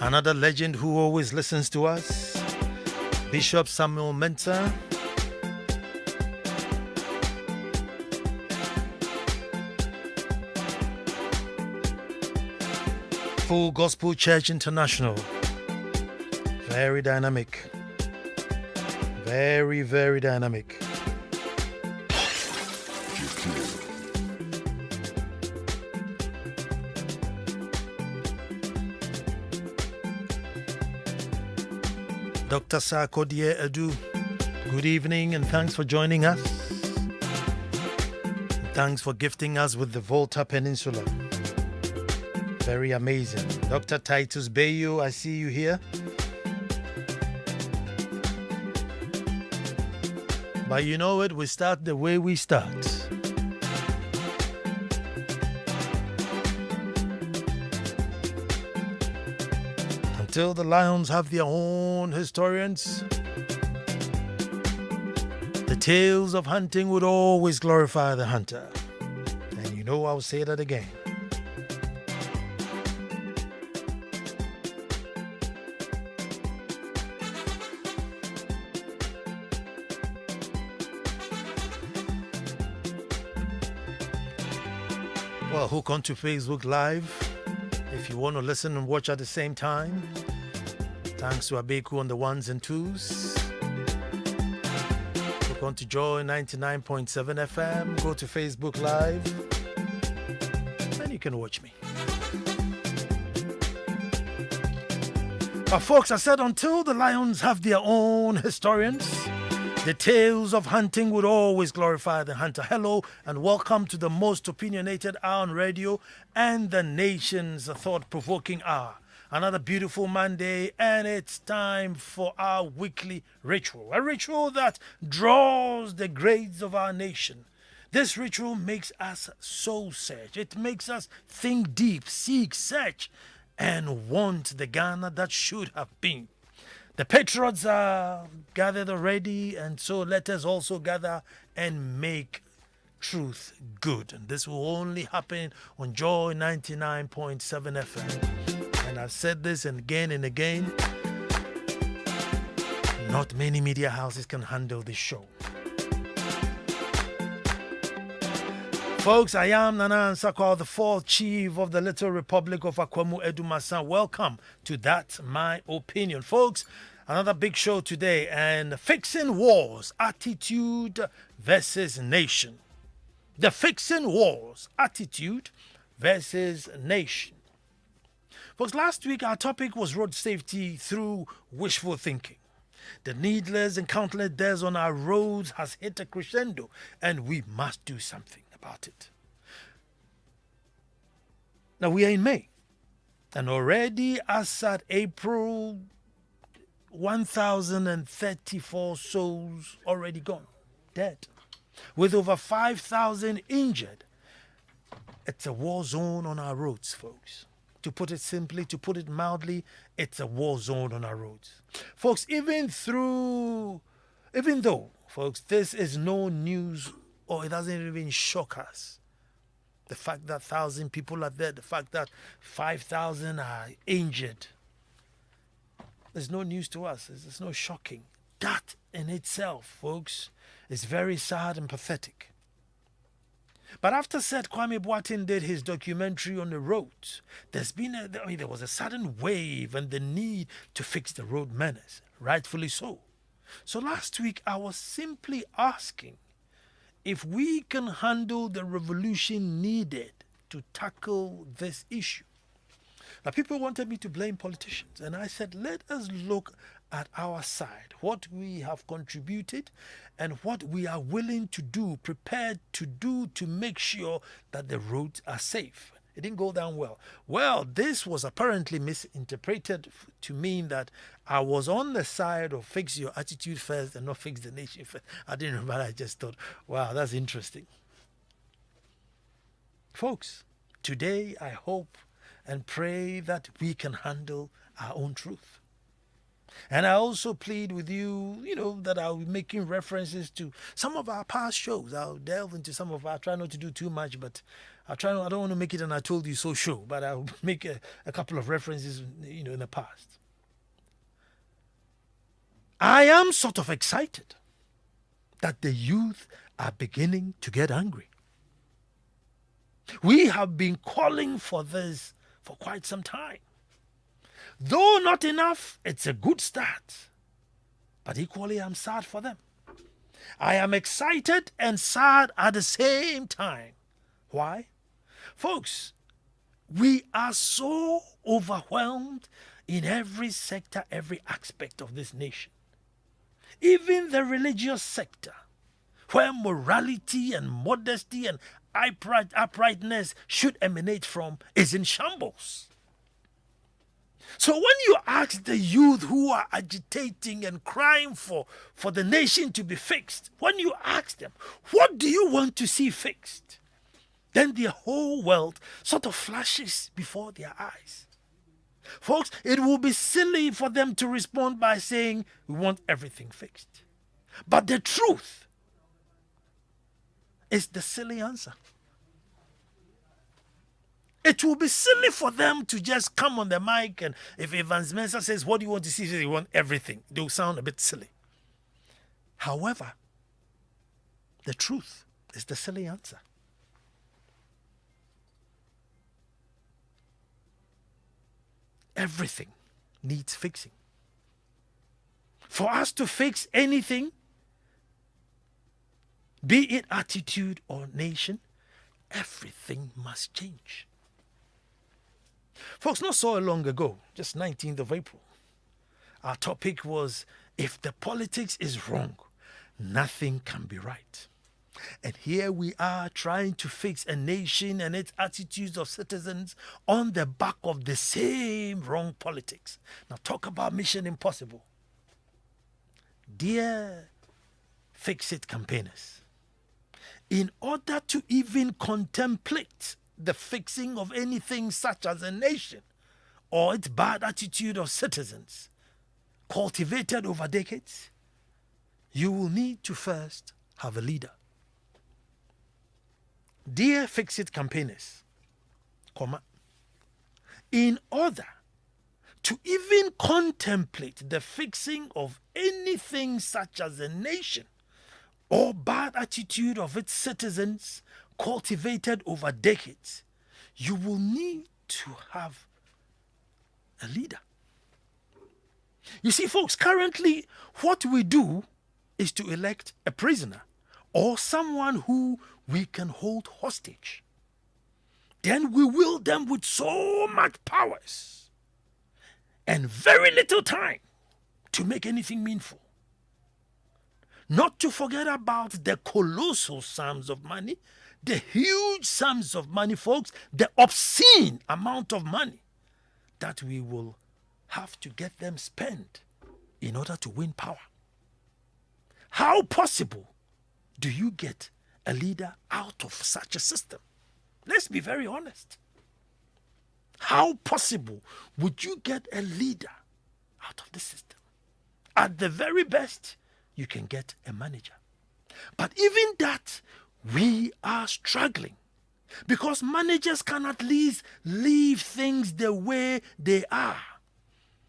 Another legend who always listens to us, Bishop Samuel Mensah. Full Gospel Church International. Very dynamic. Very, very dynamic. Dr. Sarkodie Edu, good evening and thanks for joining us. Thanks for gifting us with the Volta Peninsula. Very amazing. Dr. Titus Bayo, I see you here. But you know it, we start the way we start. Until the lions have their own historians, the tales of hunting would always glorify the hunter. And you know I'll say that again. Well, hook onto Facebook Live if you want to listen and watch at the same time. Thanks to Abeku on the ones and twos. Hook on to Joy 99.7 FM. Go to Facebook Live. And you can watch me. But folks, I said until the lions have their own historians, the tales of hunting would always glorify the hunter. Hello and welcome to the most opinionated hour on radio and the nation's thought-provoking hour. Another beautiful Monday, and it's time for our weekly ritual. A ritual that draws the grades of our nation. This ritual makes us soul search. It makes us think deep, seek, search, and want the Ghana that should have been. The patriots are gathered already, and so let us also gather and make truth good. And this will only happen on Joy 99.7 FM. And I've said this again and again. Not many media houses can handle this show. Folks, I am Nana Ansah, Kwao, the fourth chief of the Little Republic of Akwamu Edumasan. Welcome to That's My Opinion. Folks, another big show today, and fixing wars, attitude versus nation. The fixing wars, attitude versus nation. Folks, last week our topic was road safety through wishful thinking. The needless and countless deaths on our roads has hit a crescendo, and we must do something about it. Now we are in May, and already as at April, 1,034 souls already gone, dead, with over 5,000 injured. It's a war zone on our roads, folks. To put it simply, to put it mildly, it's a war zone on our roads. Folks, even though, folks, this is no news, or it doesn't even shock us. The fact that 1,000 people are dead, the fact that 5,000 are injured, there's no news to us. It's no shocking. That in itself, folks, is very sad and pathetic. But after said Kwame Boateng did his documentary on the roads, there was a sudden wave and the need to fix the road menace, rightfully so. So last week I was simply asking if we can handle the revolution needed to tackle this issue. Now, people wanted me to blame politicians, and I said, let us look at our side, what we have contributed and what we are willing to do, prepared to do to make sure that the roads are safe. It didn't go down well. Well, this was apparently misinterpreted to mean that I was on the side of fix your attitude first and not fix the nation first. I didn't remember. I just thought, wow, that's interesting. Folks, today I hope and pray that we can handle our own truth. And I also plead with you, that I'll be making references to some of our past shows. I'll delve into some of our, try not to do too much, but I don't want to make it an I told you so show, but I'll make a couple of references, in the past. I am sort of excited that the youth are beginning to get angry. We have been calling for this for quite some time. Though not enough, it's a good start. But equally, I'm sad for them. I am excited and sad at the same time. Why? Folks, we are so overwhelmed in every sector, every aspect of this nation. Even the religious sector, where morality and modesty and uprightness should emanate from, is in shambles. So when you ask the youth who are agitating and crying for the nation to be fixed, when you ask them, what do you want to see fixed? Then the whole world sort of flashes before their eyes. Folks, it will be silly for them to respond by saying, we want everything fixed. But the truth is the silly answer. It will be silly for them to just come on the mic, and if Evans Mensah says, what do you want to see? He says, you want everything. They'll sound a bit silly. However, the truth is the silly answer. Everything needs fixing. For us to fix anything, be it attitude or nation, everything must change. Folks, not so long ago, just 19th of April, our topic was, if the politics is wrong, nothing can be right. And here we are trying to fix a nation and its attitudes of citizens on the back of the same wrong politics. Now talk about mission impossible. Dear fix-it campaigners, in order to even contemplate the fixing of anything such as a nation or its bad attitude of citizens cultivated over decades, you will need to first have a leader. Dear fix-it campaigners, in order to even contemplate the fixing of anything such as a nation or bad attitude of its citizens cultivated over decades, you will need to have a leader. You see, folks, currently what we do is to elect a prisoner or someone who we can hold hostage. Then we wield them with so much powers and very little time to make anything meaningful. Not to forget about the colossal sums of money, the huge sums of money, folks, the obscene amount of money that we will have to get them spent in order to win power. How possible do you get a leader out of such a system? Let's be very honest. How possible would you get a leader out of the system? At the very best, you can get a manager. But even that, we are struggling because managers can at least leave things the way they are,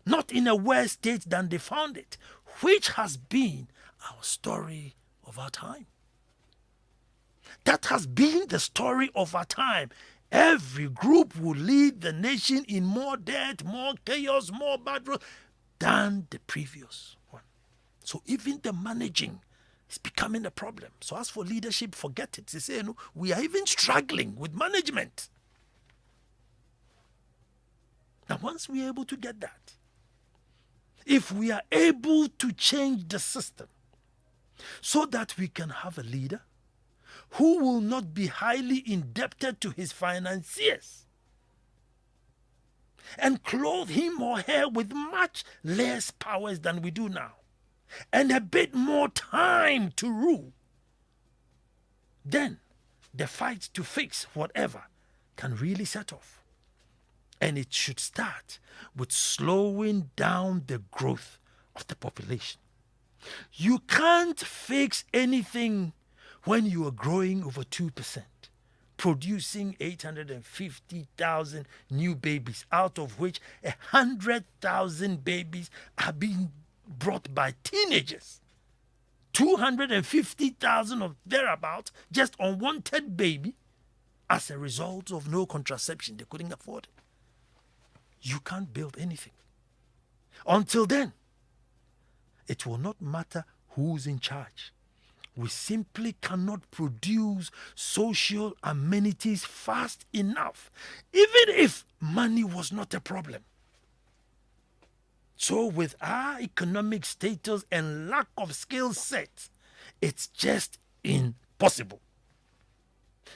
not in a worse state than they found it, which has been our story of our time. That has been the story of our time. Every group will lead the nation in more debt, more chaos, more bad road than the previous one. So even the managing is becoming a problem. So as for leadership, forget it. They say, we are even struggling with management. Now, once we are able to get that, if we are able to change the system so that we can have a leader who will not be highly indebted to his financiers and clothe him or her with much less powers than we do now, and a bit more time to rule, then the fight to fix whatever can really set off. And it should start with slowing down the growth of the population. You can't fix anything when you are growing over 2%, producing 850,000 new babies, out of which 100,000 babies are being brought by teenagers. 250,000 of thereabouts, just unwanted baby, as a result of no contraception. They couldn't afford it. You can't build anything. Until then, it will not matter who's in charge. We simply cannot produce social amenities fast enough, even if money was not a problem. So with our economic status and lack of skill sets, it's just impossible.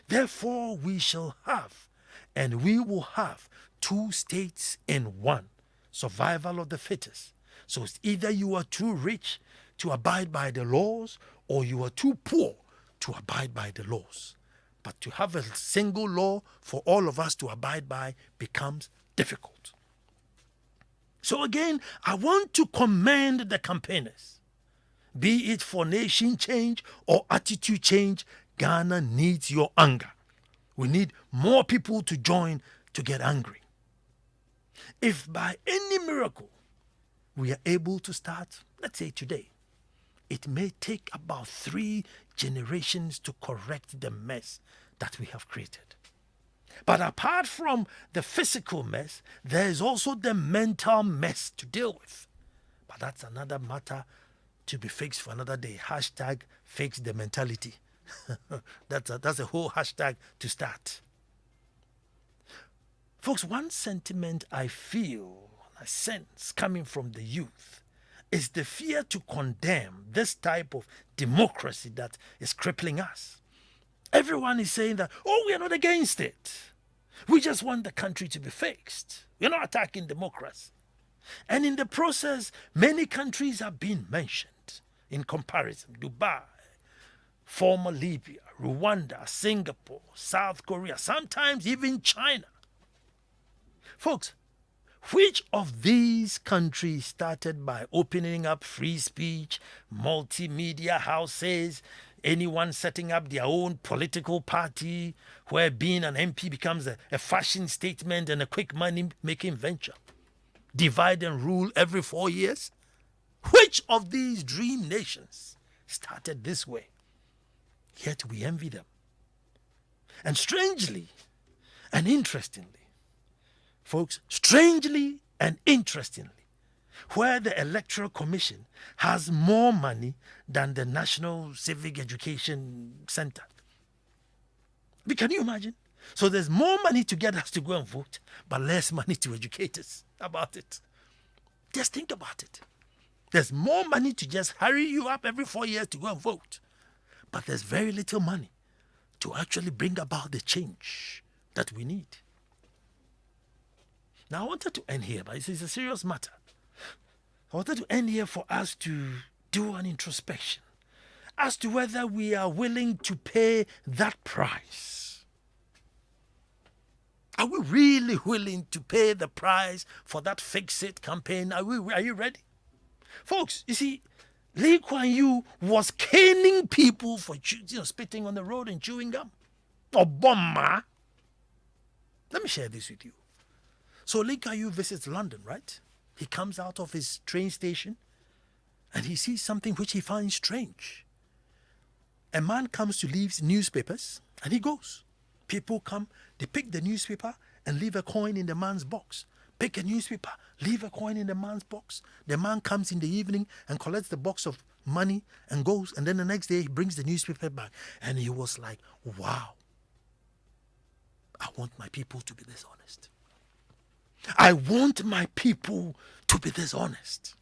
Therefore, we shall have, and we will have, 2 states in one. Survival of the fittest. So it's either you are too rich to abide by the laws, or you are too poor to abide by the laws. But to have a single law for all of us to abide by becomes difficult. So again, I want to commend the campaigners. Be it for nation change or attitude change, Ghana needs your anger. We need more people to join to get angry. If by any miracle we are able to start, let's say today, it may take about 3 generations to correct the mess that we have created. But apart from the physical mess, there is also the mental mess to deal with. But that's another matter to be fixed for another day. Hashtag fix the mentality. That's a whole hashtag to start. Folks, one sentiment I feel, I sense coming from the youth, is the fear to condemn this type of democracy that is crippling us. Everyone is saying that, oh, we are not against it. We just want the country to be fixed. We're not attacking democracy. And in the process, many countries have been mentioned in comparison. Dubai, former Libya, Rwanda, Singapore, South Korea, sometimes even China. Folks, which of these countries started by opening up free speech, multimedia houses, anyone setting up their own political party, where being an MP becomes a fashion statement and a quick money-making venture? Divide and rule every 4 years? Which of these dream nations started this way? Yet we envy them. And strangely and interestingly, folks, strangely and interestingly, where the Electoral Commission has more money than the National Civic Education Center. But can you imagine? So there's more money to get us to go and vote, but less money to educate us about it. Just think about it. There's more money to just hurry you up every 4 years to go and vote, but there's very little money to actually bring about the change that we need. Now, I wanted to end here, but it's a serious matter. I wanted to end here for us to do an introspection as to whether we are willing to pay that price. Are we really willing to pay the price for that Fix-It campaign? Are you ready? Folks, you see, Lee Kuan Yew was caning people for spitting on the road and chewing gum. Obama. Let me share this with you. So Lee Kuan Yew visits London, right? He comes out of his train station and he sees something which he finds strange. A man comes to leave newspapers and he goes. People come, they pick the newspaper and leave a coin in the man's box. Pick a newspaper, leave a coin in the man's box. The man comes in the evening and collects the box of money and goes. And then the next day he brings the newspaper back. And he was like, wow, I want my people to be dishonest. I want my people to be dishonest.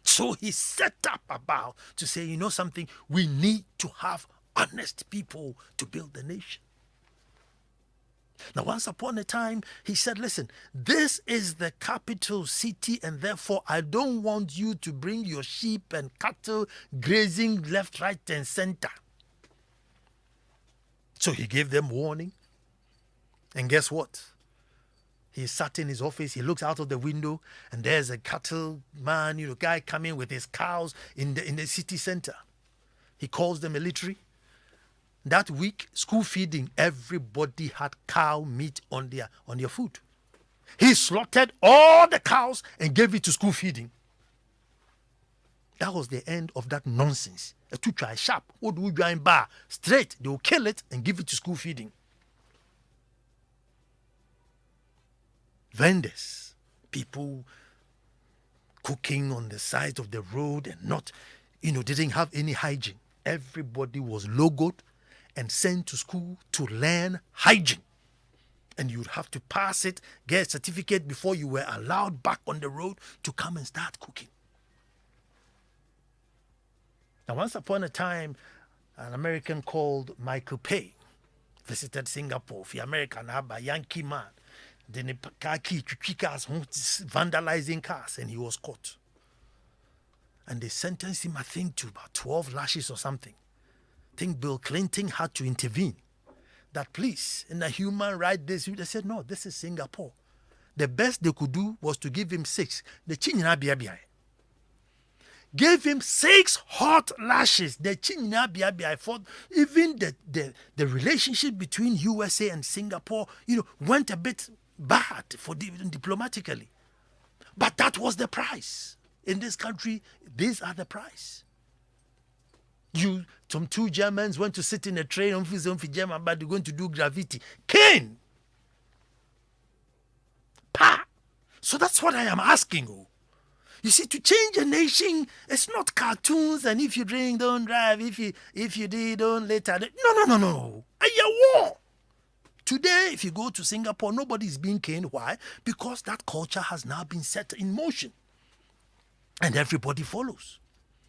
So he set up about to say, you know something, we need to have honest people to build the nation. Now, once upon a time, he said, listen, this is the capital city, and therefore I don't want you to bring your sheep and cattle grazing left, right, and center. So he gave them warning. And guess what? He sat in his office. He looks out of the window, and there's a cattle man, guy coming with his cows in the city center. He calls the military. That week, school feeding, everybody had cow meat on their food. He slaughtered all the cows and gave it to school feeding. That was the end of that nonsense. A two-try sharp, bar, straight, they will kill it and give it to school feeding. Vendors, people cooking on the side of the road and not, didn't have any hygiene. Everybody was logoed and sent to school to learn hygiene. And you'd have to pass it, get a certificate before you were allowed back on the road to come and start cooking. Now, once upon a time, an American called Michael Pay visited Singapore. The American had a Yankee man. Then cars, vandalizing cars, and he was caught. And they sentenced him, I think, to about 12 lashes or something. I think Bill Clinton had to intervene. That please, in a human right, they said, no, this is Singapore. The best they could do was to give him 6. The Chinyina Biabiai. Gave him 6 hot lashes. The Chinyina Biabiai fought. Even the relationship between USA and Singapore, went a bit bad for diplomatically. But that was the price. In this country, these are the price. Some 2 Germans went to sit in a train on German, but they're going to do gravity. Cane! Pa! So that's what I am asking you. You see, to change a nation, it's not cartoons and if you drink, don't drive. If you did, don't later. No. A war. Today, if you go to Singapore, nobody is being caned. Why? Because that culture has now been set in motion. And everybody follows.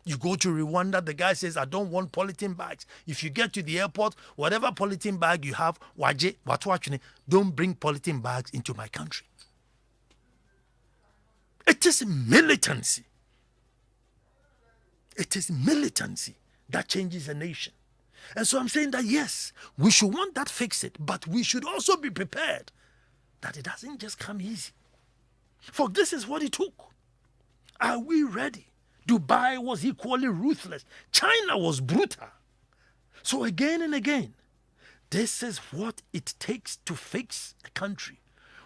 You go to Rwanda, the guy says, I don't want polythene bags. If you get to the airport, whatever polythene bag you have, don't bring polythene bags into my country. It is militancy. It is militancy that changes a nation. And so I'm saying that yes, we should want that fix it, but we should also be prepared that it doesn't just come easy. For this is what it took. Are we ready? Dubai was equally ruthless. China was brutal. So again and again, this is what it takes to fix a country.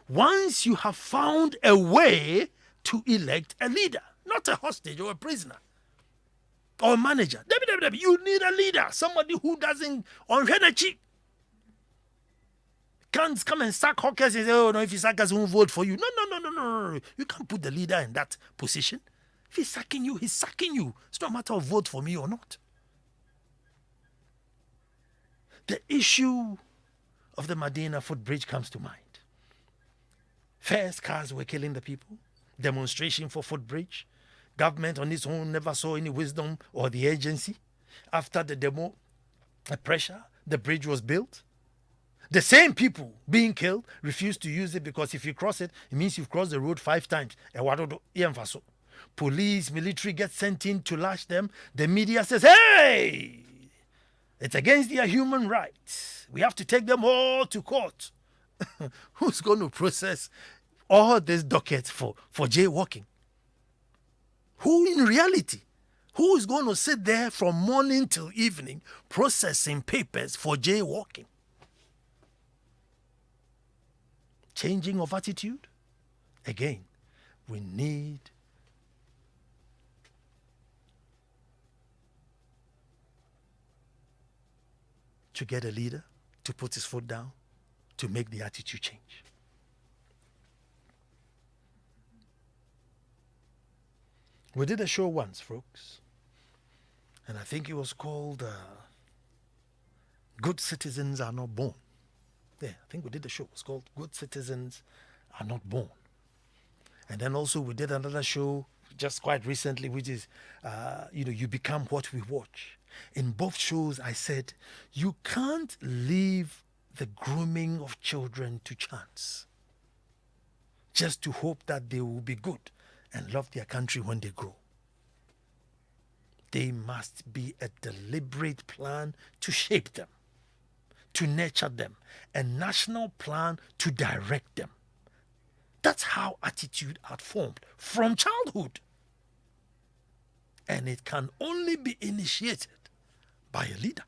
Once you have found a way to elect a leader, not a hostage or a prisoner or a manager. You need a leader, somebody who doesn't on energy. Can't come and sack hawkers and say, oh no, if you sack us, we won't vote for you. No. You can't put the leader in that position. If he's sacking you, he's sacking you. It's not a matter of vote for me or not. The issue of the Medina footbridge comes to mind. First, cars were killing the people. Demonstration for footbridge. Government on its own never saw any wisdom or the agency. After the demo, the pressure, the bridge was built. The same people being killed refused to use it because if you cross it, it means you've crossed the road 5 times. Police, military get sent in to lash them. The media says, hey, it's against their human rights. We have to take them all to court. Who's going to process all this docket for jaywalking? Who in reality? Who is going to sit there from morning till evening processing papers for jaywalking? Changing of attitude? Again, we need to get a leader to put his foot down to make the attitude change. We did a show once, folks, and I think it was called Good Citizens Are Not Born. Yeah, I think we did a show. It's called Good Citizens Are Not Born. And then also we did another show just quite recently, which is, You Become What We Watch. In both shows, I said, you can't leave the grooming of children to chance, just to hope that they will be good and love their country when they grow. There must be a deliberate plan to shape them, to nurture them, a national plan to direct them. That's how attitude are formed from childhood. And it can only be initiated by a leader.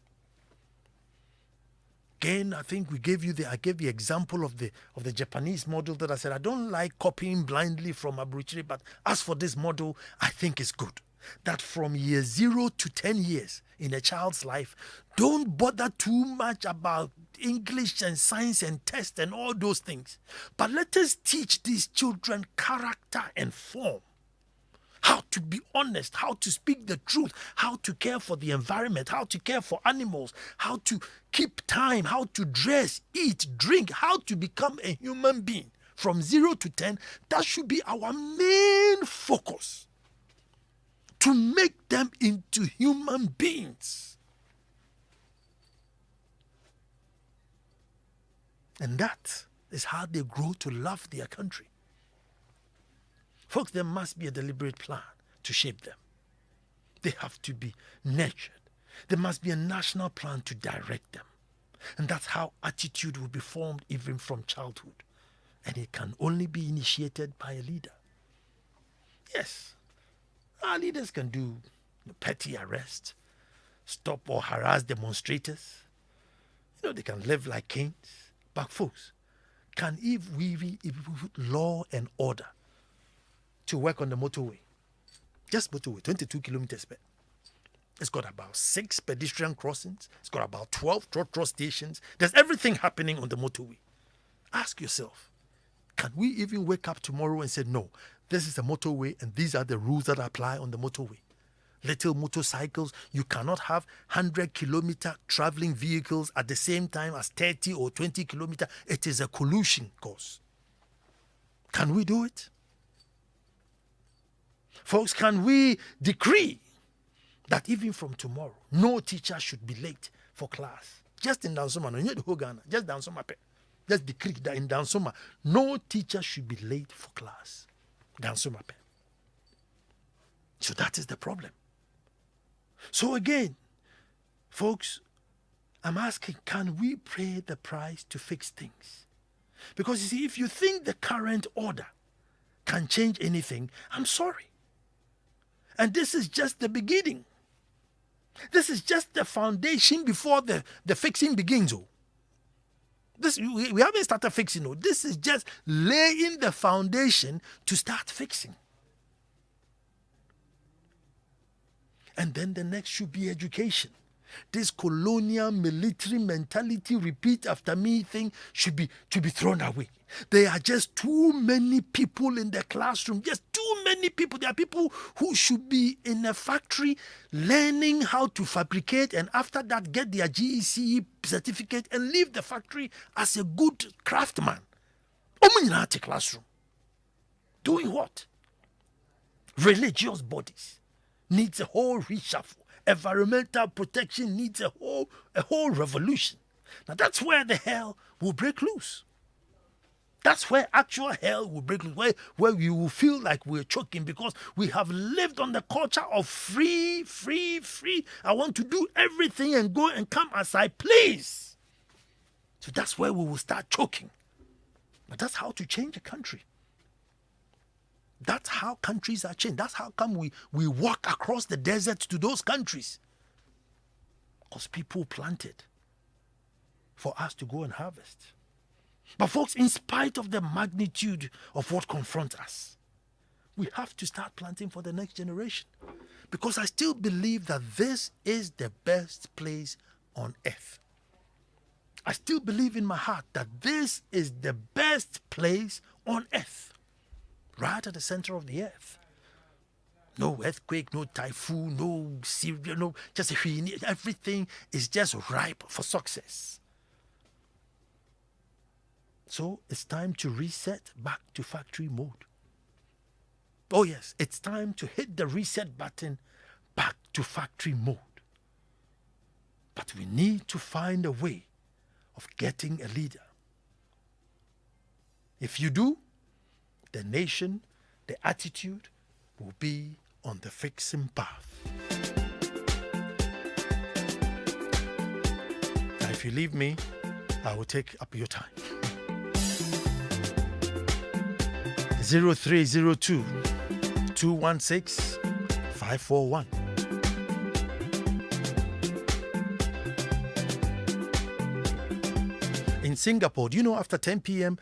Again, I think I gave the example of the Japanese model that I said I don't like copying blindly from Aborigine, but as for this model, I think it's good. That from year 0 to 10 years in a child's life, don't bother too much about English and science and test and all those things. But let us teach these children character and form. How to be honest, how to speak the truth, how to care for the environment, how to care for animals, how to keep time, how to dress, eat, drink, how to become a human being. From 0 to 10, that should be our main focus. To make them into human beings. And that is how they grow to love their country. Folks, there must be a deliberate plan to shape them. They have to be nurtured. There must be a national plan to direct them. And that's how attitude will be formed even from childhood. And it can only be initiated by a leader. Yes, our leaders can do petty arrest, stop or harass demonstrators. They can live like kings. But folks, can we put law and order to work on the motorway? Just motorway, 22 kilometers per. It's got about 6 pedestrian crossings. It's got about 12 trotro stations. There's everything happening on the motorway. Ask yourself, can we even wake up tomorrow and say, no, this is a motorway and these are the rules that apply on the motorway? Little motorcycles, you cannot have 100-kilometer traveling vehicles at the same time as 30 or 20 kilometer. It is a collusion cause. Can we do it? Folks, can we decree that even from tomorrow, no teacher should be late for class? Just in Dansoma, no, the whole Ghana, just Dansoma. Just decree that in Dansoma, no teacher should be late for class. Dansoma. So that is the problem. So again, folks, I'm asking, can we pay the price to fix things? Because you see, if you think the current order can change anything, I'm sorry. And this is just the beginning. This is just the foundation before the fixing begins. We haven't started fixing. This is just laying the foundation to start fixing. And then the next should be education. This colonial military mentality, repeat after me thing should be thrown away. There are just too many people in the classroom, just too many people. There are people who should be in a factory learning how to fabricate and after that get their GECE certificate and leave the factory as a good craftsman. Classroom. Doing what? Religious bodies needs a whole reshuffle. Environmental protection needs a whole revolution. Now that's where the hell will break loose. That's where actual hell will break loose, where we will feel like we're choking because we have lived on the culture of free. I want to do everything and go and come as I please. So that's where we will start choking. But that's how to change a country. That's how countries are changed. That's how come we walk across the desert to those countries. Because people planted for us to go and harvest. But folks, in spite of the magnitude of what confronts us, we have to start planting for the next generation. Because I still believe that this is the best place on earth. I still believe in my heart that this is the best place on earth. Right at the center of the earth. No earthquake, no typhoon, no Syria, no, just everything is just ripe for success. So it's time to reset back to factory mode. Oh yes, it's time to hit the reset button back to factory mode. But we need to find a way of getting a leader. If you do, the nation, the attitude will be on the fixing path. Now, if you leave me, I will take up your time. 0302 216 541. In Singapore, do you know after 10 p.m.,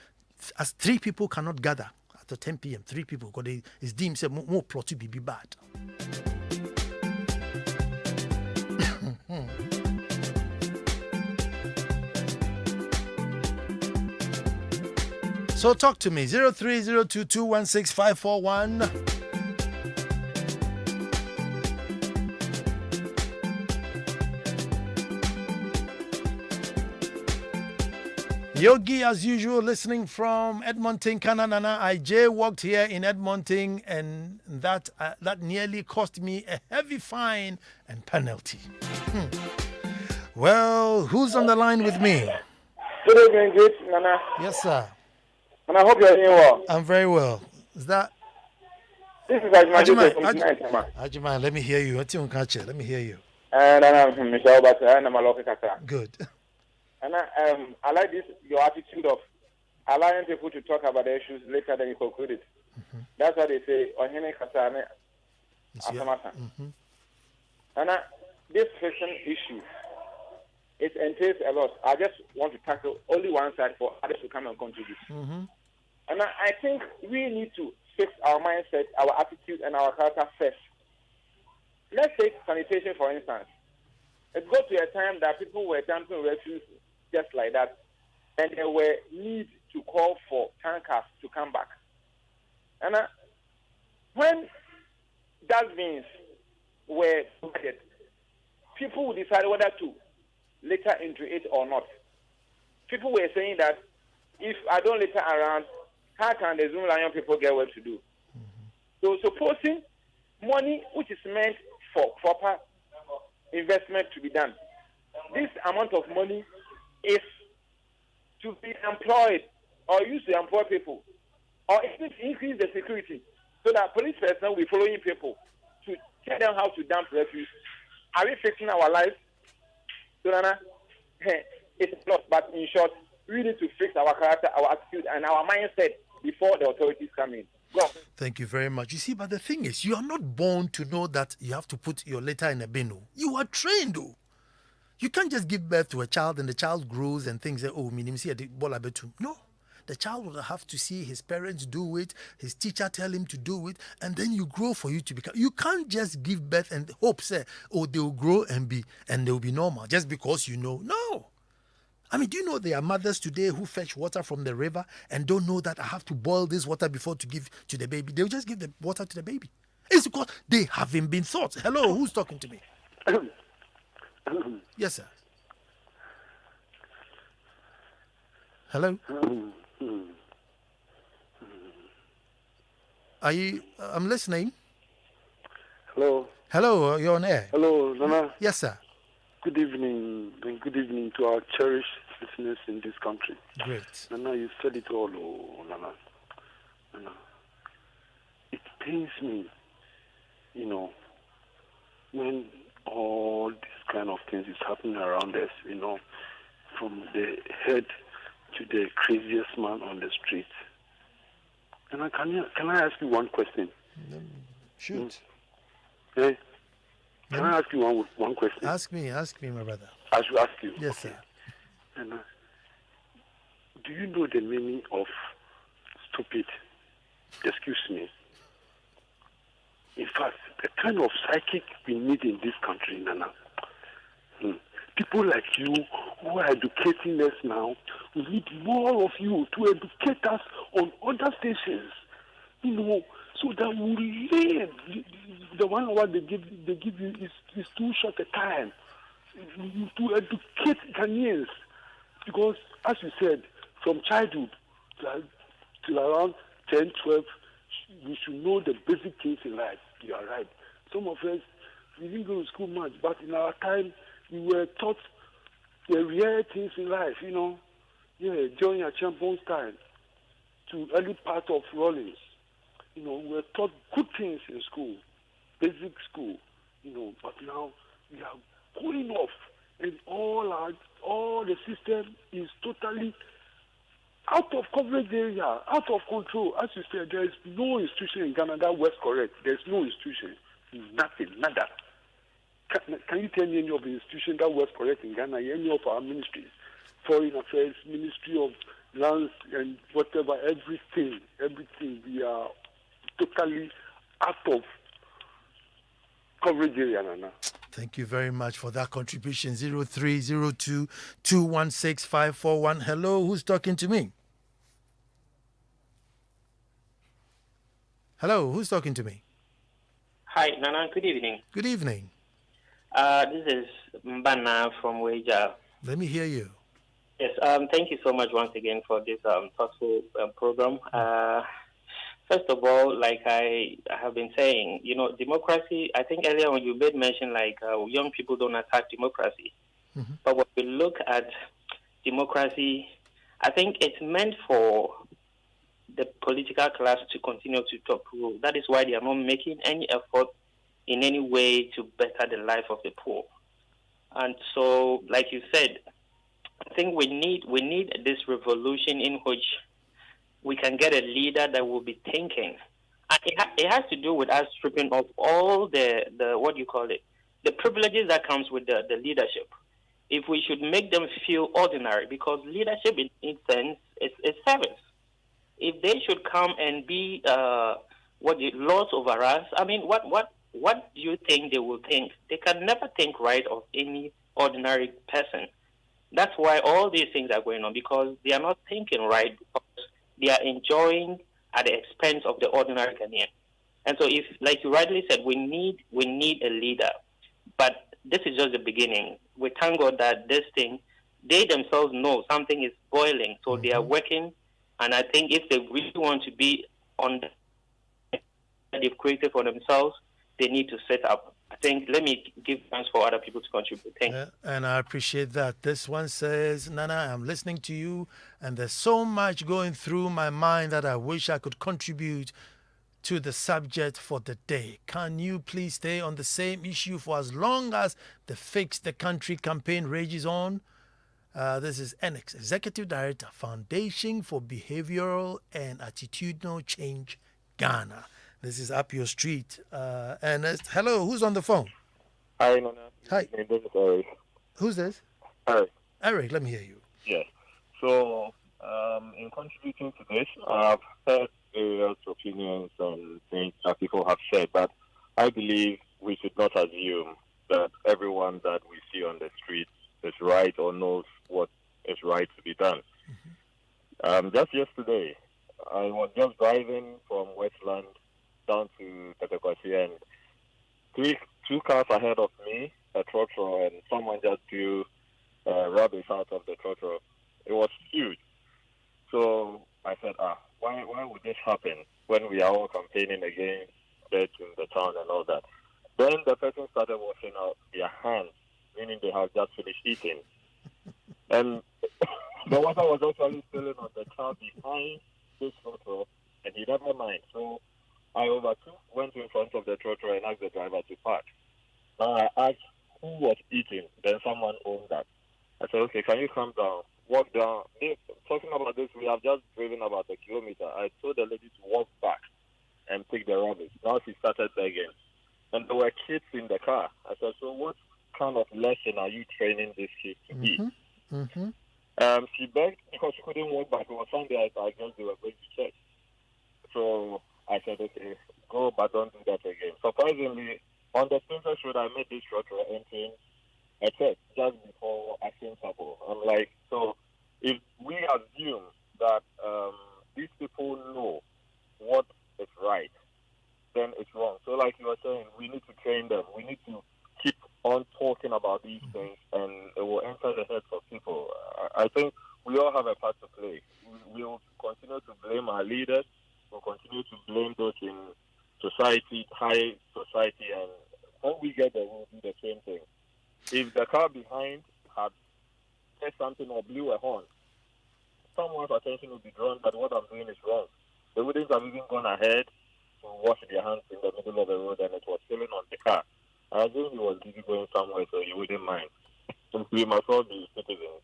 as 3 people cannot gather after 10 p.m., 3 people, because it's deemed more plot to be bad. So talk to me, 0302 216 541. Yogi, as usual, listening from Edmonton, Canada. I jaywalked here in Edmonton, and that nearly cost me a heavy fine and penalty. Well, who's on the line with me? Good evening, great Nana. Yes, sir. And I hope you're doing well. I'm very well. Is that? This is Ajima from tonight, Ajima, let me hear you. Let me hear you. And I'm Michelle Bata, and I'm a local Kata. Good. And I like this, your attitude of allowing people to talk about the issues later than you conclude it. Mm-hmm. That's why they say, Ohene Kata, Asamata. And this person issue, it entails a lot. I just want to tackle only one side for others to come and contribute. Mm-hmm. And I think we need to fix our mindset, our attitude, and our character first. Let's take sanitation, for instance. It got to a time that people were dumping refuse just like that, and there were need to call for tankers to come back. And when dustbins were provided, people would decide whether to litter into it or not. People were saying that if I don't litter around, how can the Zoom Lion people get what to do? Mm-hmm. So supposing money which is meant for proper investment to be done, this amount of money is to be employed or used to employ people, or even to increase the security so that police personnel will be following people to tell them how to dump refuse. Are we fixing our lives? So, Nana, it's not, but in short, we need to fix our character, our attitude, and our mindset before the authorities come in. Go. Thank you very much. You see, but the thing is, you are not born to know that you have to put your litter in a bin. You are trained, though. You can't just give birth to a child and the child grows and thinks that, oh, no. The child will have to see his parents do it, his teacher tell him to do it, and then you grow for you to become. You can't just give birth and hope, say, oh, they'll grow and they'll be normal just because you know. No. I mean, do you know there are mothers today who fetch water from the river and don't know that I have to boil this water before to give to the baby? They'll just give the water to the baby. It's because they haven't been taught. Hello, who's talking to me? Yes, sir. Hello? Are you? I'm listening. Hello. Hello, you're on air. Hello, Nana. Yes, sir. Good evening, and good evening to our cherished listeners in this country. Great. Nana, you said it all, oh, Nana. Nana. It pains me, when all this kind of things is happening around us, from the head to the craziest man on the street. And can I ask you one question? Shoot. Hey? Can I ask you one question? Ask me, my brother. I should ask you. Yes, sir. And, do you know the meaning of stupid? Excuse me. In fact, the kind of psychic we need in this country, Nana. People like you who are educating us now, we need more of you to educate us on other stations, so that we learn. The 1 hour they give you is too short a time to educate Ghanaians. Because, as you said, from childhood till around 10, 12, we should know the basic things in life. You are right. Some of us, we didn't go to school much, but in our time, we were taught the real things in life, during our champion time to early part of Rollins. We were taught good things in school, basic school, but now we are going off, and all the system is totally out of coverage area, out of control. As you said, there is no institution in Ghana that works correct. There's no institution, nothing, nada. Can you tell me any of the institutions that works correct in Ghana? Any of our ministries, Foreign Affairs, Ministry of Lands, and whatever, everything. We are totally out of coverage area, Nana. Thank you very much for that contribution. 0302 216 541. Hello, who's talking to me? Hello, who's talking to me? Hi, Nana. Good evening. Good evening. This is Mbana from Weja. Let me hear you. Yes, thank you so much once again for this thoughtful program. First of all, like I have been saying, democracy, I think earlier when you made mention young people don't attack democracy. Mm-hmm. But when we look at democracy, I think it's meant for the political class to continue to top rule. That is why they are not making any effort in any way to better the life of the poor. And so, like you said, I think we need this revolution in which we can get a leader that will be thinking. And it has to do with us stripping off all the the privileges that comes with the leadership. If we should make them feel ordinary, because leadership in sense is service. If they should come and be lords over us, I mean, what do you think they will think? They can never think right of any ordinary person. That's why all these things are going on, because they are not thinking right, because they are enjoying at the expense of the ordinary Ghanaian. And so if, like you rightly said, we need a leader. But this is just the beginning. We thank God that this thing, they themselves know something is boiling, so they are working. And I think if they really want to be on the they've created for themselves, they need to set up. I think, let me give thanks for other people to contribute. Thank you. And I appreciate that. This one says, Nana, I'm listening to you, and there's so much going through my mind that I wish I could contribute to the subject for the day. Can you please stay on the same issue for as long as the Fix the Country campaign rages on? This is Enix, Executive Director, Foundation for Behavioral and Attitudinal Change, Ghana. This is up your street. Hello, who's on the phone? Hi, Nana. Hi. This is Eric. Who's this? Eric. Eric, let me hear you. Yes. So, in contributing to this, I've heard various opinions on things that people have said, but I believe we should not assume that everyone that we see on the streets is right or knows what is right to be done. Mm-hmm. Just yesterday, I was just driving from Westland down to Tetekwasi, and two cars ahead of me, a trotro, and someone just threw rubbish out of the trotro. It was huge. So I said, why would this happen when we are all campaigning against death in the town and all that? Then the person started washing out their hands, meaning they have just finished eating. And the water was actually spilling on the car behind this trotro, and he never mind. So I overtook, went in front of the trotro and asked the driver to park. Now I asked who was eating, then someone owned that. I said, okay, can you come down? Walk down. Talking about this, we have just driven about a kilometer. I told the lady to walk back and pick the rubbish. Now she started begging. And there were kids in the car. I said, so what kind of lesson are you training these kids to be? Mm-hmm. She begged because she couldn't walk back. It was Sunday, I guess they were going to church. So I said, okay, go, but don't do that again. Surprisingly, on the Princess Road, I met this trotro entering a church just before Ansah. I'm like, so if we assume that these people know what is right, then it's wrong. So like you were saying, we need to train them. We need to keep on talking about these things, and it will enter the heads of people. I think we all have a part to play. We will continue to blame our leaders. We'll continue to blame those in society, high society, and when we get there, we'll do the same thing. If the car behind had said something or blew a horn, someone's attention would be drawn that what I'm doing is wrong. They wouldn't have even gone ahead to wash their hands in the middle of the road, and it was spilling on the car. I assume he was busy going somewhere, so he wouldn't mind. So we must all be citizens.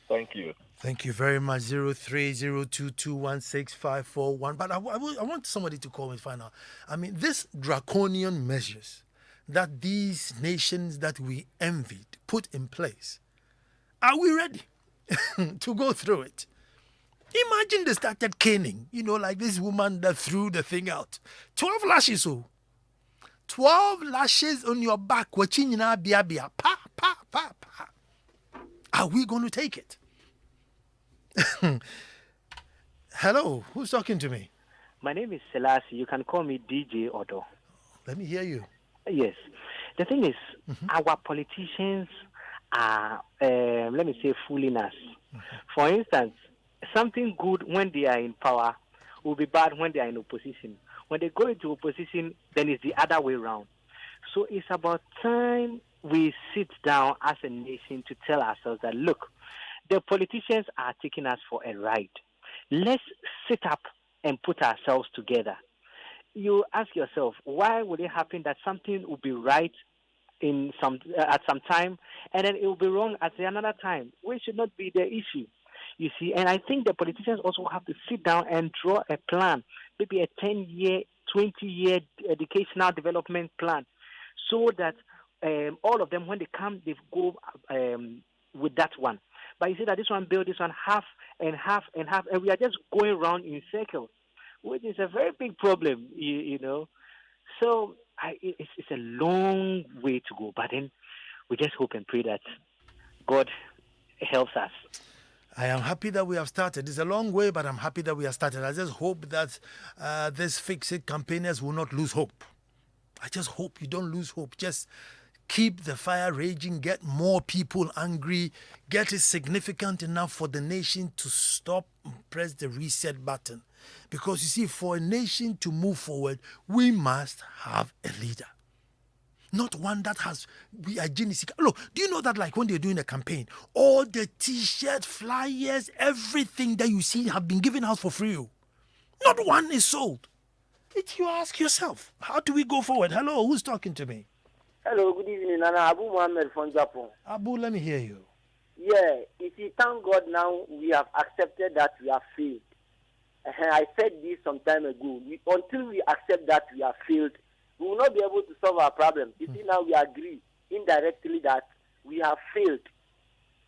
Thank you. Thank you very much. 0302216541. But I want somebody to call me and find out. I mean, these draconian measures that these nations that we envied put in place, are we ready to go through it? Imagine they started caning, like this woman that threw the thing out. 12 lashes, 12 lashes on your back. Watching bia bia. Pa, pa, pa, pa. Are we going to take it? Hello, who's talking to me? My name is Selassie. You can call me DJ Odo. Let me hear you. Yes. The thing is, our politicians are, let me say, fooling us. For instance, something good when they are in power will be bad when they are in opposition. When they go into opposition, then it's the other way around. So it's about time we sit down as a nation to tell ourselves that, look, the politicians are taking us for a ride. Let's sit up and put ourselves together. You ask yourself, why would it happen that something will be right at some time, and then it will be wrong at another time? Which should not be the issue, you see. And I think the politicians also have to sit down and draw a plan, maybe a 10-year, 20-year educational development plan, so that all of them, when they come, they go with that one. But you see that this one build, this one half and half and half, and we are just going around in circles, which is a very big problem, you know. So it's a long way to go, but then we just hope and pray that God helps us. I am happy that we have started. It's a long way, but I'm happy that we have started. I just hope that these fix-it campaigners will not lose hope. I just hope you don't lose hope. Just keep the fire raging, get more people angry, get it significant enough for the nation to stop and press the reset button. Because you see, for a nation to move forward, we must have a leader. Not one that has, we are genius. Look, do you know that like when they're doing a campaign, all the t-shirts, flyers, everything that you see have been given out for free. Not one is sold. You ask yourself, how do we go forward? Hello, who's talking to me? Hello, good evening, Nana. Abu Muhammad from Japan. Abu, let me hear you. Yeah, you see, thank God now we have accepted that we have failed. I said this some time ago. Until we accept that we have failed, we will not be able to solve our problem. You see, now we agree indirectly that we have failed.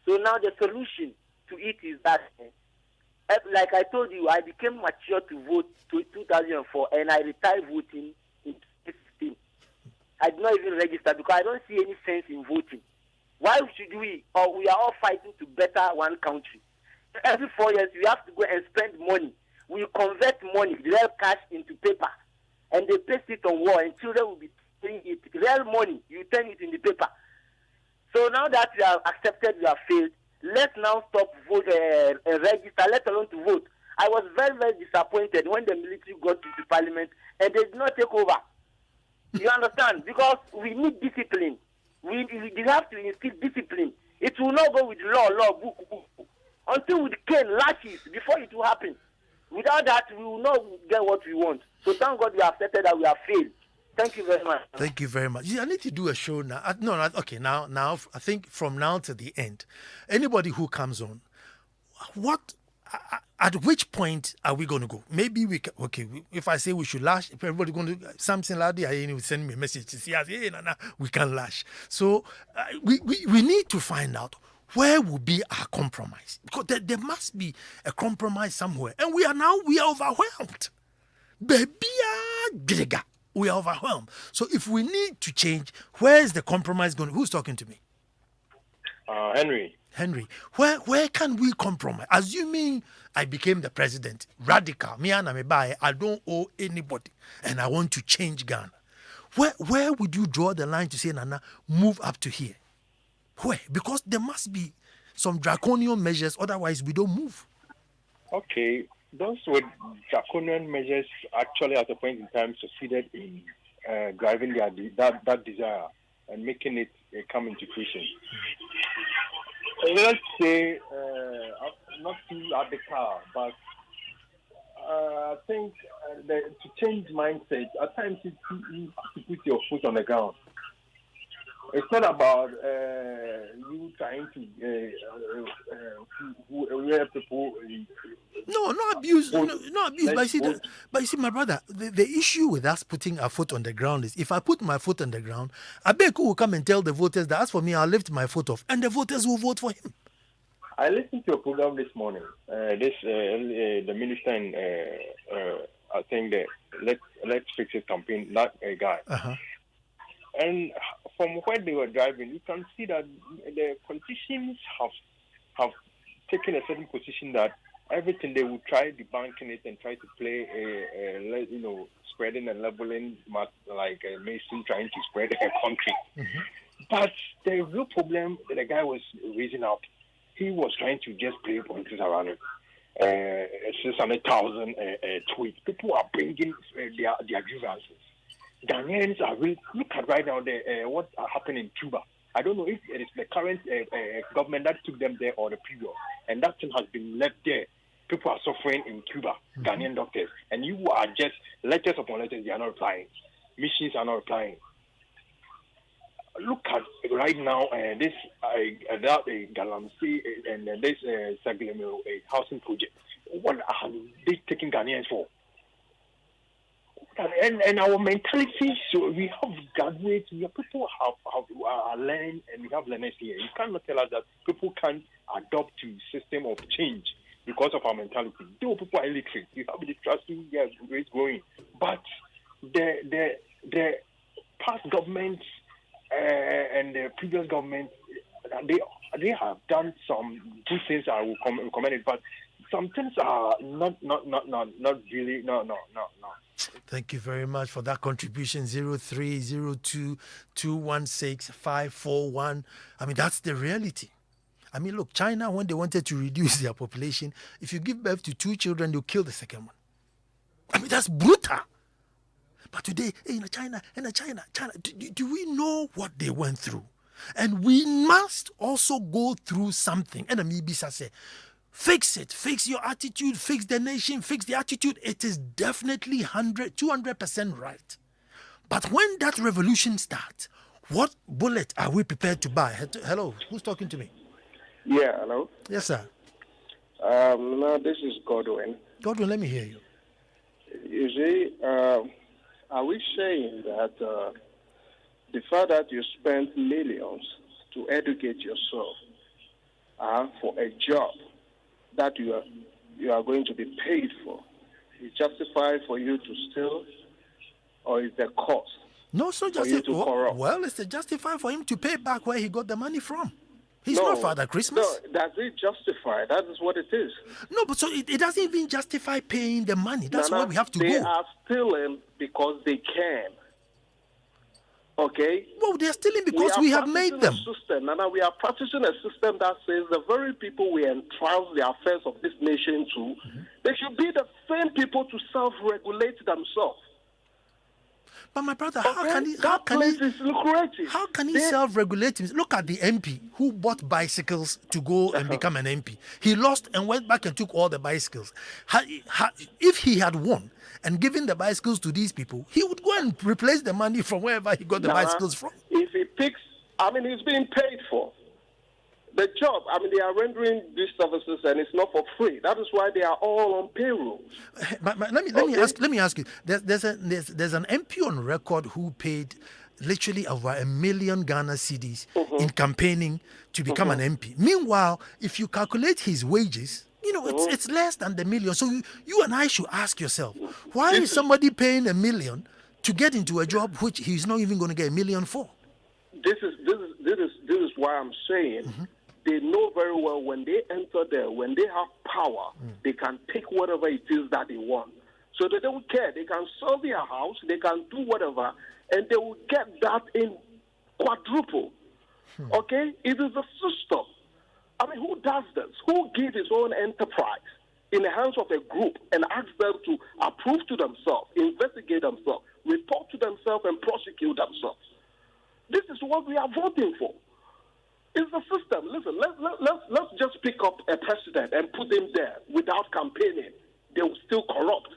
So now the solution to it is that, like I told you, I became mature to vote to 2004, and I retired voting in 2016. I did not even register because I don't see any sense in voting. Why should we, or we are all fighting to better one country? Every 4 years, we have to go and spend money. We convert money, real cash, into paper, and they paste it on wall, and children will be paying it. Real money, you turn it in the paper. So now that we have accepted we have failed, let's now stop vote and register, let alone to vote. I was very, very disappointed when the military got into parliament and they did not take over. You understand? Because we need discipline. We have to instill discipline. It will not go with law, book. Until with cane, lashes, before it will happen. Without that, we will not get what we want. So thank God we have accepted that we have failed. Thank you very much. Thank you very much. I need to do a show now. Okay, now, I think from now to the end, anybody who comes on, at which point are we going to go? Maybe we can, if I say we should lash, if everybody going to, something like that, will send me a message to say, hey, Nana, we can lash. So we need to find out where will be our compromise? Because there must be a compromise somewhere. And we are overwhelmed. We are overwhelmed. So if we need to change, where is the compromise going? Who's talking to me? Henry, where can we compromise? Assuming I became the president, radical, I don't owe anybody, and I want to change Ghana. Where would you draw the line to say, Nana, move up to here? Where? Because there must be some draconian measures, otherwise we don't move. Okay, those with draconian measures actually at a point in time succeeded in driving that desire and making it come into fruition. Let's say, not too radical, but I think to change mindset, at times you have to put your foot on the ground. It's not about you trying to where people. No, no abuse, vote, no abuse. let's But you see, vote. but you see, my brother, the issue with us putting our foot on the ground is if I put my foot on the ground, Abeku will come and tell the voters that as for me, I'll lift my foot off, and the voters will vote for him. I listened to a program this morning. The minister in I think the Let's Fix It campaign, that guy. Uh-huh. And from where they were driving, you can see that the politicians have taken a certain position that everything they will try debunking it and try to play spreading and leveling like Mason trying to spread a country. Mm-hmm. But the real problem that the guy was raising up, he was trying to just play politics around it. 600,000 tweets. People are bringing their grievances. Ghanaians are really, look at right now what happened in Cuba. I don't know if it is the current government that took them there or the previous, and that thing has been left there. People are suffering in Cuba, Ghanaian doctors, and you are just letters upon letters. They are not replying. Missions are not replying. Look at right now this Galamsey and this Saglemo housing project. What are they taking Ghanaians for? And our mentality, so we have graduates, people are learning, and we have learners here. You cannot tell us that people can't adopt to system of change because of our mentality. Though people are illiterate, you have the trusting, yes, it's growing. But the past governments and the previous governments, they have done some good things. I will commend it, but some things are not really no. Thank you very much for that contribution. 0302216541. I mean, that's the reality. I mean, look, China, when they wanted to reduce their population, if you give birth to 2 children, they'll kill the second one. I mean, that's brutal. But today, China, do we know what they went through? And we must also go through something. And Amibisa say, fix it, fix your attitude, fix the nation, fix the attitude. It is definitely 200% right. But when that revolution starts, what bullet are we prepared to buy? Hello, who's talking to me? Yeah, hello. Yes, sir. No, this is Godwin. Godwin, let me hear you. You see, are we saying that the fact that you spend millions to educate yourself for a job that you are going to be paid for, is justified for you to steal, or is the cost? No, so for you to corrupt? Well, it's justified for him to pay back where he got the money from. He's not Father Christmas. No, does it justify? That is what it is. No, but so it doesn't even justify paying the money. That's why we have to they go. They are stealing because they can. Okay? Well, they're stealing because we have made them. We are practicing a system that says the very people we entrust the affairs of this nation to, they should be the same people to self-regulate themselves. But my brother, how can he self-regulate himself? Look at the MP who bought bicycles to go and become an MP. He lost and went back and took all the bicycles. If he had won and given the bicycles to these people, he would go and replace the money from wherever he got the bicycles from. If he picks, he's being paid for the job. they are rendering these services, and it's not for free. That is why they are all on payroll. But let me ask you. There's an MP on record who paid literally over 1 million Ghana cedis in campaigning to become an MP. Meanwhile, if you calculate his wages, it's less than the million. So you and I should ask yourself, why is somebody paying 1 million to get into a job which he's not even going to get 1 million for? This is why I'm saying. They know very well when they enter there, when they have power, they can take whatever it is that they want. So they don't care. They can sell their house, they can do whatever, and they will get that in quadruple. Okay? It is a system. Who does this? Who gives his own enterprise in the hands of a group and asks them to approve to themselves, investigate themselves, report to themselves, and prosecute themselves? This is what we are voting for. It's the system. Listen, let's just pick up a president and put him there without campaigning. They will still corrupt.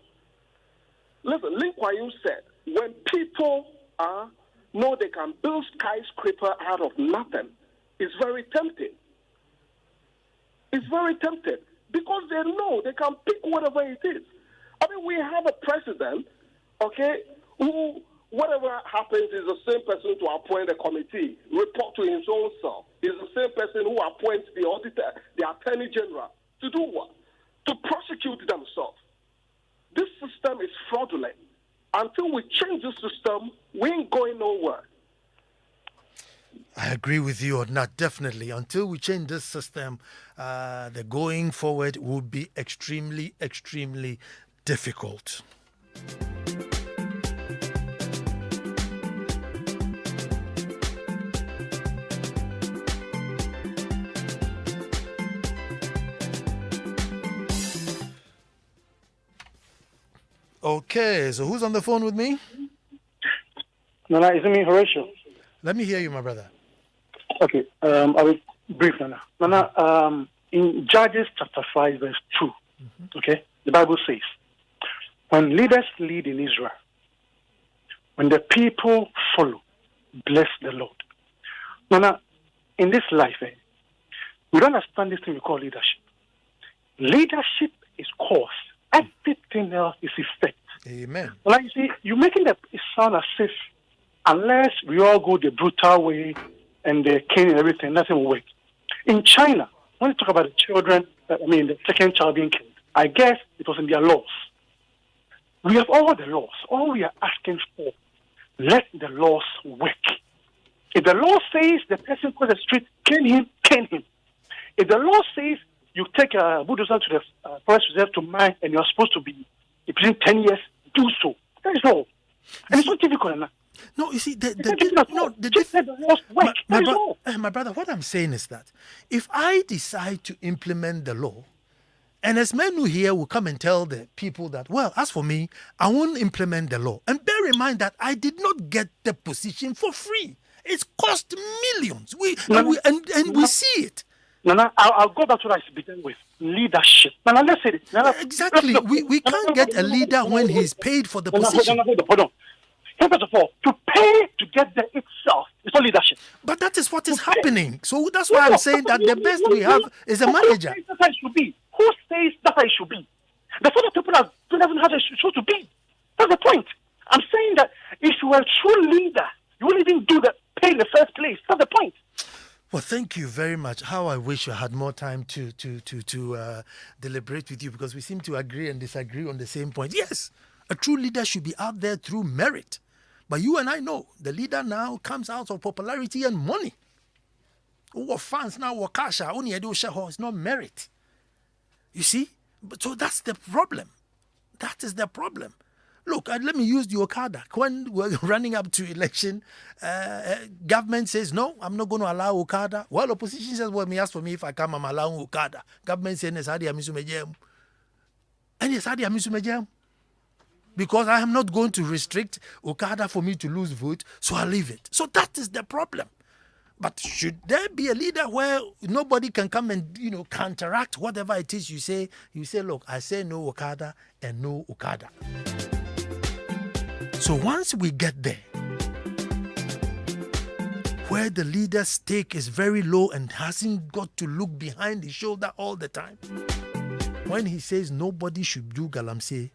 Listen, Lee Kwao said, when people know they can build skyscraper out of nothing, it's very tempting. It's very tempting because they know they can pick whatever it is. I mean, we have a president, okay, who, whatever happens, is the same person to appoint a committee, report to his own self. He's the same person who appoints the auditor, the attorney general, to do what? To prosecute themselves. This system is fraudulent. Until we change the system, we ain't going nowhere. I agree with you on that, definitely. Until we change this system, the going forward will be extremely, extremely difficult. Okay, so who's on the phone with me? Nana, is it me, Horatio? Let me hear you, my brother. Okay, I will brief Nana. Nana, in Judges chapter 5, verse 2, okay, the Bible says, when leaders lead in Israel, when the people follow, bless the Lord. Nana, in this life, we don't understand this thing we call leadership. Leadership is cause. Everything else is effect. Amen. Like you see, you're making it sound as if unless we all go the brutal way and the killing and everything, nothing will work. In China, when you talk about the children, the second child being killed, I guess it was in their laws. We have all the laws. All we are asking for, let the laws work. If the law says the person cross the street, kill him, kill him. If the law says you take a bulldozer to the forest reserve to mine and you're supposed to be between 10 years, do so. That is all. And it's not difficult enough. No, you see, my brother, what I'm saying is that if I decide to implement the law, and as men who here will come and tell the people that, well, as for me, I won't implement the law. And bear in mind that I did not get the position for free. It's cost millions. We see it. Nana, I'll go back to what I began with. Leadership. Nana, let's say this. Nana, exactly. We can't get a leader when he's paid for the position. Hold on. First of all, to pay to get there itself is not leadership. But that is what is happening. So that's why I'm saying that the best we have is a manager. Who says that's how it should be? Who says that's how it should be? The sort of people that don't even have it supposed to be. That's the point. I'm saying that if you were a true leader, you wouldn't even do the pay in the first place. That's the point. Well, thank you very much. How I wish I had more time to deliberate with you, because we seem to agree and disagree on the same point. Yes, a true leader should be out there through merit. But you and I know the leader now comes out of popularity and money. Who fans now were cash, it's not merit. You see? So that's the problem. That is the problem. Look, let me use the Okada. When we're running up to election, government says, no, I'm not going to allow Okada. Well, opposition says, well, me ask for me if I come, I'm allowing Okada. Government says, because I am not going to restrict Okada for me to lose vote, so I leave it. So that is the problem. But should there be a leader where nobody can come and, counteract whatever it is you say? You say, look, I say no Okada and no Okada. So once we get there, where the leader's stake is very low and hasn't got to look behind his shoulder all the time, when he says nobody should do galamsey,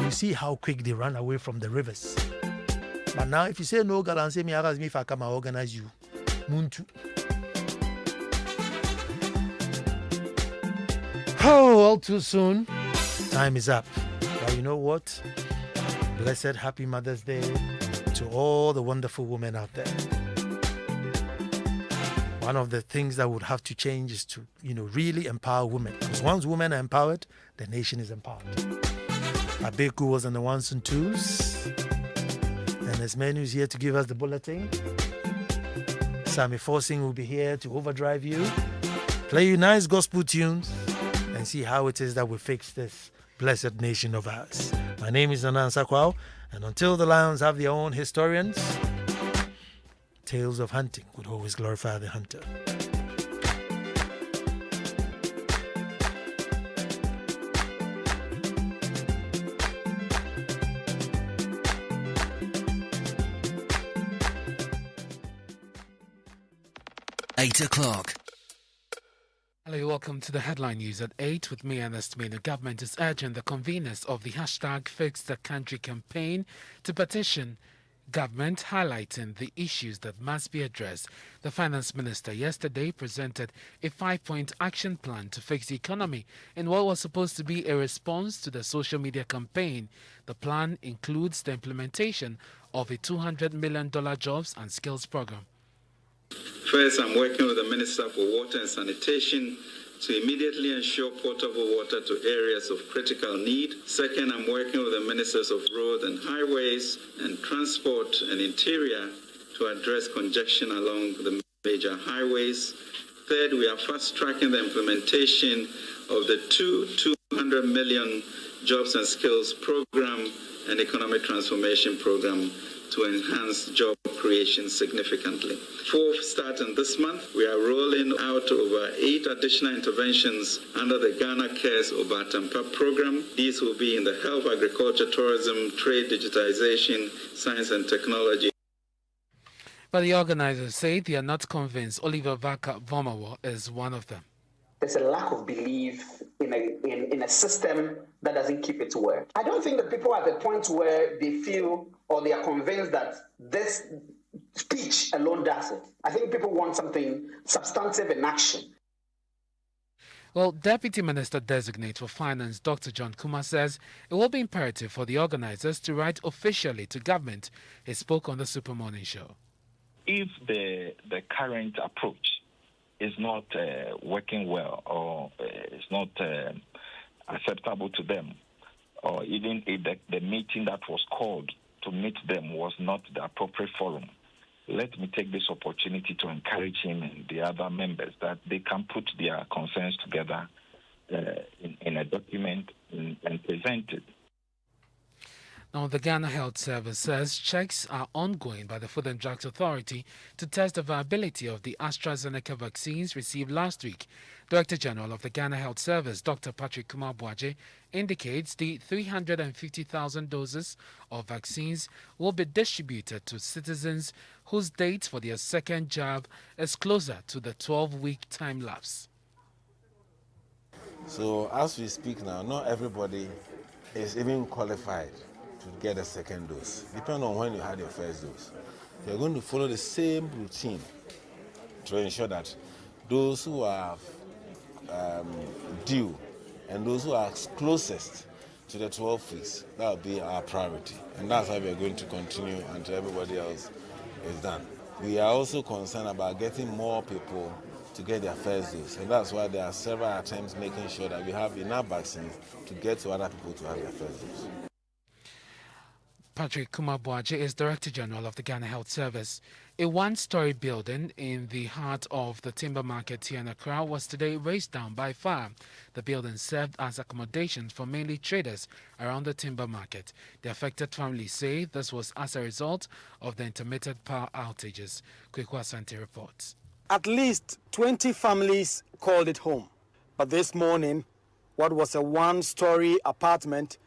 you see how quick they run away from the rivers. But now if you say no galamsey, me ask me if I come and organize you. Muntu. Oh, all too soon. Time is up. But you know what? Blessed Happy Mother's Day to all the wonderful women out there. One of the things that would have to change is to, really empower women. Because once women are empowered, the nation is empowered. Abeku was on the ones and twos. And as many who's here to give us the bulletin, Sammy Forcing will be here to overdrive you, play you nice gospel tunes, and see how it is that we fix this blessed nation of ours. My name is Ansah Kwao, and until the lions have their own historians, tales of hunting would always glorify the hunter. 8 o'clock. Hello, welcome to the headline news at 8 with me, Ernest May. The government is urging the conveners of the hashtag Fix the Country campaign to petition government, highlighting the issues that must be addressed. The finance minister yesterday presented a 5-point action plan to fix the economy in what was supposed to be a response to the social media campaign. The plan includes the implementation of a $200 million jobs and skills program. First, I'm working with the Minister for Water and Sanitation to immediately ensure potable water to areas of critical need. Second, I'm working with the Ministers of Road and Highways and Transport and Interior to address congestion along the major highways. Third, we are fast-tracking the implementation of the $200 million Jobs and Skills Program and Economic Transformation Program to enhance job creation significantly. Fourth, starting this month, we are rolling out over 8 additional interventions under the Ghana Cares Obatampa program. These will be in the health, agriculture, tourism, trade, digitization, science and technology. But the organizers say they are not convinced Oliver Vaka-Vomawo is one of them. There's a lack of belief in a system that doesn't keep its word. I don't think that people are at the point where they feel or they are convinced that this speech alone does it. I think people want something substantive in action. Well, Deputy Minister Designate for Finance, Dr. John Kuma, says it will be imperative for the organizers to write officially to government. He spoke on the Super Morning Show. If the current approach is not working well or is not acceptable to them, or even if the meeting that was called to meet them was not the appropriate forum, let me take this opportunity to encourage him and the other members that they can put their concerns together in a document and present it. Now, the Ghana Health Service says checks are ongoing by the Food and Drugs Authority to test the viability of the AstraZeneca vaccines received last week. Director General of the Ghana Health Service, Dr. Patrick Kumar-Boaje, indicates the 350,000 doses of vaccines will be distributed to citizens whose date for their second jab is closer to the 12-week time lapse. So, as we speak now, not everybody is even qualified to get a second dose, depending on when you had your first dose. You're going to follow the same routine to ensure that those who are due and those who are closest to the 12 weeks, that will be our priority. And that's how we're going to continue until everybody else is done. We are also concerned about getting more people to get their first dose. And that's why there are several attempts making sure that we have enough vaccines to get to other people to have their first dose. Patrick Kumar-Boaje is Director General of the Ghana Health Service. A one-story building in the heart of the timber market here in Accra was today razed down by fire. The building served as accommodation for mainly traders around the timber market. The affected families say this was as a result of the intermittent power outages. Kwao Asante reports. At least 20 families called it home. But this morning, what was a one-story apartment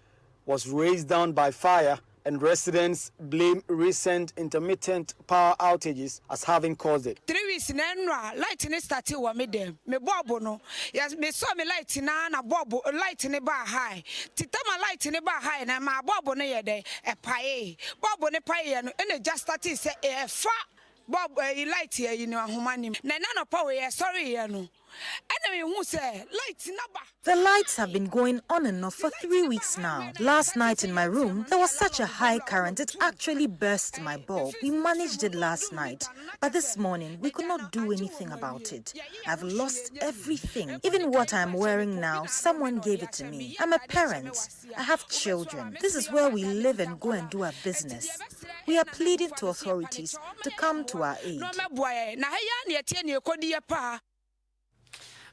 was razed down by fire, and residents blame recent intermittent power outages as having caused it. 3 weeks now, light in started wa me dem. Me bobo no. Yes, me saw me light na bobo light in ba high. Tita ma light in ba high na ma bobo no ye de e pae. Bobo ne pae no e just started say e fa bob light here you know ahomani. Na no power ye sorry ye no. The lights have been going on and off for 3 weeks now. Last night in my room, there was such a high current, it actually burst my bulb. We managed it last night, but this morning, we could not do anything about it. I've lost everything. Even what I'm wearing now, someone gave it to me. I'm a parent. I have children. This is where we live and go and do our business. We are pleading to authorities to come to our aid.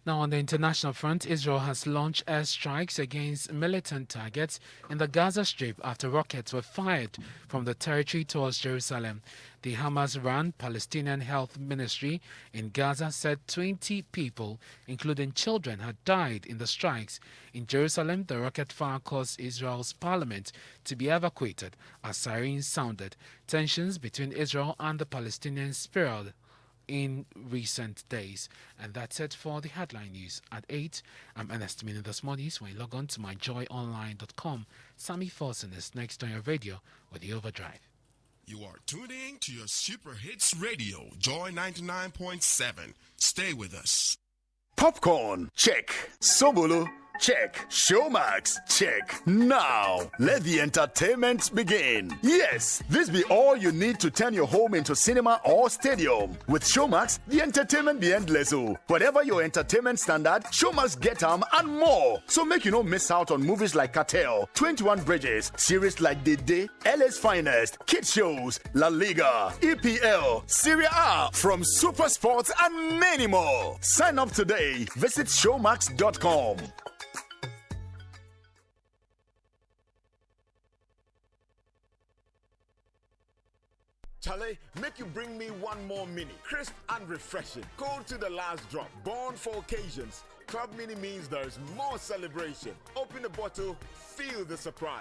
Now, on the international front, Israel has launched airstrikes against militant targets in the Gaza Strip after rockets were fired from the territory towards Jerusalem. The Hamas-run Palestinian Health Ministry in Gaza said 20 people, including children, had died in the strikes. In Jerusalem, the rocket fire caused Israel's parliament to be evacuated as sirens sounded. Tensions between Israel and the Palestinians spiraled in recent days. And that's it for the headline news at 8. I'm Ernest Mino this morning. When you log on to myjoyonline.com, Sammy Forson is next on your radio with the Overdrive. You are tuning to your Super Hits Radio, Joy 99.7. Stay with us. Popcorn, check. Sobolo, check. Showmax, check. Now, let the entertainment begin. Yes, this be all you need to turn your home into cinema or stadium. With Showmax, the entertainment be endless. Whatever your entertainment standard, Showmax get them and more. So make you no miss out on movies like Cartel, 21 Bridges, series like The Day, LA's Finest, Kids Shows, La Liga, EPL, Serie A, from Super Sports and many more. Sign up today. Visit showmax.com. Charlie, make you bring me one more mini. Crisp and refreshing. Cold to the last drop. Born for occasions. Club Mini means there's more celebration. Open the bottle, feel the surprise.